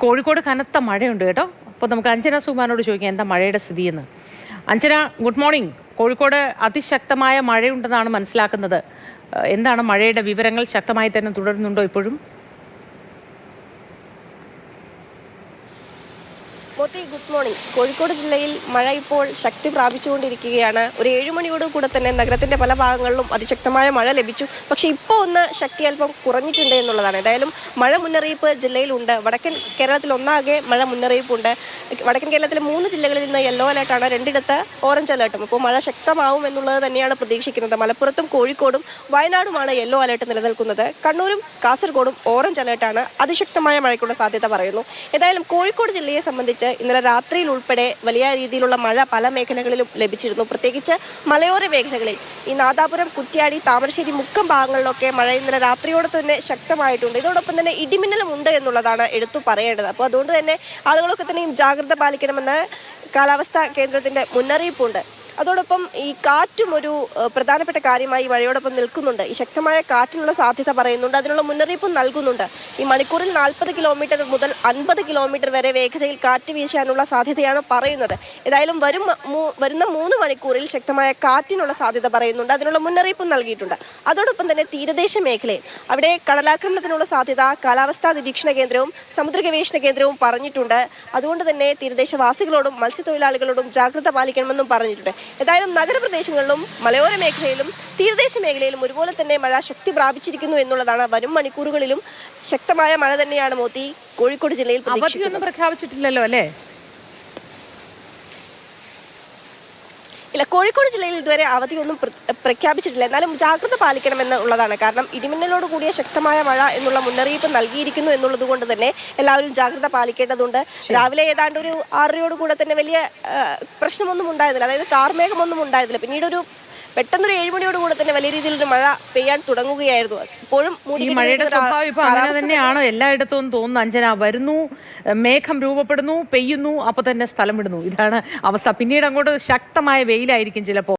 കോഴിക്കോട് കനത്ത മഴയുണ്ട് കേട്ടോ. അപ്പോൾ നമുക്ക് അഞ്ജന സുമാനോട് ചോദിക്കാം എന്താ മഴയുടെ സ്ഥിതിയെന്ന്. Anjana, good morning. കോഴിക്കോട് അതിശക്തമായ മഴയുണ്ടെന്നാണ് മനസ്സിലാക്കുന്നത്. എന്താണ് മഴയുടെ വിവരങ്ങൾ? ശക്തമായി തന്നെ തുടരുന്നുണ്ടോ ഇപ്പോഴും? Good morning. കോഴിക്കോട് ജില്ലയിൽ മഴ ഇപ്പോൾ ശക്തി പ്രാപിച്ചുകൊണ്ടിരിക്കുകയാണ്. ഒരു 7 മണിയോട് കൂടെ തന്നെ നഗരത്തിന്റെ പല ഭാഗങ്ങളിലും അതിശക്തമായ മഴ ലഭിച്ചു. പക്ഷേ ഇപ്പോൾ ഒന്ന് ശക്തി അല്പം കുറഞ്ഞിട്ടുണ്ട് എന്നുള്ളതാണ്. ഏതായാലും മഴ മുന്നറിയിപ്പ് ജില്ലയിലുണ്ട്. വടക്കൻ കേരളത്തിൽ ഒന്നാകെ മഴ മുന്നറിയിപ്പുണ്ട്. വടക്കൻ കേരളത്തിലെ 3 ജില്ലകളിൽ നിന്ന് യെല്ലോ അലേർട്ടാണ്, 2 ഓറഞ്ച് അലേർട്ടും. ഇപ്പോൾ മഴ ശക്തമാവും എന്നുള്ളത് തന്നെയാണ് പ്രതീക്ഷിക്കുന്നത്. മലപ്പുറത്തും കോഴിക്കോടും വയനാടുമാണ് യെല്ലോ അലേർട്ട് നിലനിൽക്കുന്നത്. കണ്ണൂരും കാസർഗോഡും ഓറഞ്ച് അലേർട്ടാണ്. അതിശക്തമായ മഴയ്ക്കുള്ള സാധ്യത പറയുന്നു. ഏതായാലും കോഴിക്കോട് ജില്ലയെ സംബന്ധിച്ച് ഇന്നലെ രാത്രിയിൽ ഉൾപ്പെടെ വലിയ രീതിയിലുള്ള മഴ പല മേഖലകളിലും ലഭിച്ചിരുന്നു. പ്രത്യേകിച്ച് മലയോര മേഖലകളിൽ ഈ നാദാപുരം, കുറ്റ്യാടി, താമരശ്ശേരി, മുക്കം ഭാഗങ്ങളിലൊക്കെ മഴ ഇന്നലെ രാത്രിയോടെ തന്നെ ശക്തമായിട്ടുണ്ട്. ഇതോടൊപ്പം തന്നെ ഇടിമിന്നലും ഉണ്ട് എന്നുള്ളതാണ് എടുത്തു പറയേണ്ടത്. അപ്പോൾ അതുകൊണ്ട് തന്നെ ആളുകളൊക്കെ തന്നെയും ജാഗ്രത പാലിക്കണമെന്ന് കാലാവസ്ഥാ കേന്ദ്രത്തിന്റെ മുന്നറിയിപ്പുണ്ട്. അതോടൊപ്പം ഈ കാറ്റും ഒരു പ്രധാനപ്പെട്ട കാര്യമായി മഴയോടൊപ്പം നിൽക്കുന്നുണ്ട്. ഈ ശക്തമായ കാറ്റിനുള്ള സാധ്യത പറയുന്നുണ്ട്, അതിനുള്ള മുന്നറിയിപ്പും നൽകുന്നുണ്ട്. ഈ മണിക്കൂറിൽ 40 കിലോമീറ്റർ മുതൽ 50 കിലോമീറ്റർ വരെ വേഗതയിൽ കാറ്റ് വീശാനുള്ള സാധ്യതയാണ് പറയുന്നത്. ഏതായാലും വരുന്ന 3 മണിക്കൂറിൽ ശക്തമായ കാറ്റിനുള്ള സാധ്യത പറയുന്നുണ്ട്, അതിനുള്ള മുന്നറിയിപ്പും നൽകിയിട്ടുണ്ട്. അതോടൊപ്പം തന്നെ തീരദേശ മേഖലയിൽ അവിടെ കടലാക്രമണത്തിനുള്ള സാധ്യത കാലാവസ്ഥാ നിരീക്ഷണ കേന്ദ്രവും സമുദ്ര ഗവേഷണ കേന്ദ്രവും പറഞ്ഞിട്ടുണ്ട്. അതുകൊണ്ട് തന്നെ തീരദേശവാസികളോടും മത്സ്യത്തൊഴിലാളികളോടും ജാഗ്രത പാലിക്കണമെന്നും പറഞ്ഞിട്ടുണ്ട്. ഏതായാലും നഗരപ്രദേശങ്ങളിലും മലയോര മേഖലയിലും തീരദേശ മേഖലയിലും ഒരുപോലെ തന്നെ മഴ ശക്തി പ്രാപിച്ചിരിക്കുന്നു എന്നുള്ളതാണ്. വരും മണിക്കൂറുകളിലും ശക്തമായ മഴ തന്നെയാണ് മോത്തി കോഴിക്കോട് ജില്ലയിൽ പ്രഖ്യാപിച്ചിട്ടില്ലല്ലോ അല്ലേ? ഇല്ല, കോഴിക്കോട് ജില്ലയിൽ ഇതുവരെ അവധിയൊന്നും പ്രഖ്യാപിച്ചിട്ടില്ല. എന്നാലും ജാഗ്രത പാലിക്കണമെന്നുള്ളതാണ്. കാരണം ഇടിമിന്നലോട് കൂടിയ ശക്തമായ മഴ എന്നുള്ള മുന്നറിയിപ്പ് നൽകിയിരിക്കുന്നു എന്നുള്ളത് കൊണ്ട് തന്നെ എല്ലാവരും ജാഗ്രത പാലിക്കേണ്ടതുണ്ട്. രാവിലെ ഏതാണ്ട് ഒരു 6:00 കൂടെ തന്നെ വലിയ പ്രശ്നമൊന്നും ഉണ്ടായിരുന്നില്ല, അതായത് കാർമേഘമൊന്നും ഉണ്ടായിരുന്നില്ല. പിന്നീട് പെട്ടെന്നൊരു 7 മണിയോട് കൂടെ തന്നെ വലിയ രീതിയിലൊരു മഴ പെയ്യാൻ തുടങ്ങുകയായിരുന്നു. ഇപ്പോഴും ഈ മഴയുടെ സ്വഭാവം ഇപ്പൊ അങ്ങനെ തന്നെയാണോ എല്ലായിടത്തും തോന്നുന്നു അഞ്ജന? വരുന്നു, മേഘം രൂപപ്പെടുന്നു, പെയ്യുന്നു, അപ്പൊ തന്നെ സ്ഥലം വിടുന്നു. ഇതാണ് അവസ്ഥ. പിന്നീട് അങ്ങോട്ട് ശക്തമായ വെയിലായിരിക്കും ചിലപ്പോൾ.